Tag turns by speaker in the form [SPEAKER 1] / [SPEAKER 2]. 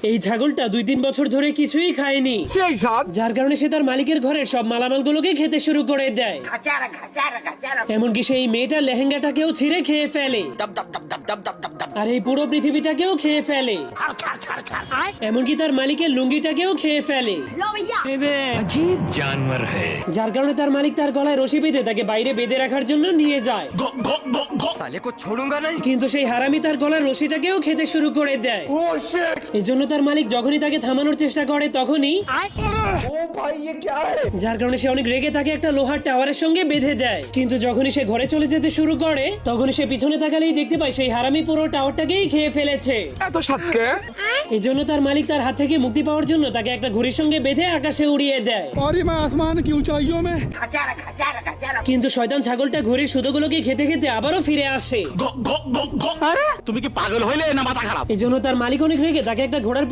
[SPEAKER 1] এই ছাগলটা 2-3 বছর ধরে কিছুই খায়নি, যার কারণে সে তার মালিকের ঘরের সব মালামালগুলোকে খেতে শুরু করে দেয়। এমনকি সেই মেয়েটার লেহেঙ্গাটাকেও ছিঁড়ে খেয়ে ফেলে, আর এই পুরো পৃথিবীটাকেও খেয়ে ফেলে, এমনকি তার মালিকের লুঙ্গিটাকেও খেয়ে ফেলে।
[SPEAKER 2] जानवर है।
[SPEAKER 1] যার কারণে তার মালিক তার গলায় রশি বেঁধে তাকে বাইরে বেঁধে রাখার জন্য নিয়ে যায়।
[SPEAKER 2] साले को छोड़ूंगा नहीं।
[SPEAKER 1] কিন্তু সেই হারামি তার গলার রশিটাকেও খেতে শুরু করে দেয়। এই জন্য তার মালিক যখনই তাকে থামানোর চেষ্টা করে তখনই যার কারণে সে অনেক রেগে তাকে একটা লোহার টাওয়ারের সঙ্গে বেঁধে দেয়। কিন্তু যখনই সে ঘরে চলে যেতে শুরু করে তখনই সে পিছনে তাকালেই দেখতে পায় সেই হারামি পুরো টাওয়ারটাকেই খেয়ে ফেলেছে। এই জন্য তার মালিক তার হাত থেকে মুক্তি পাওয়ার জন্য তাকে একটা ঘুড়ির সঙ্গে বেঁধে আকাশে উড়িয়ে দেয়। কিন্তু শয়তান ছাগলটা ঘুড়ির সুতোগুলোকে খেতে খেতে আবারও ফিরে আসে।
[SPEAKER 2] তুমি কি পাগল হইলে না মাথা খারাপ?
[SPEAKER 1] এই জন্য তার মালিক অনেক রেগে তাকে একটা ঘোড়ার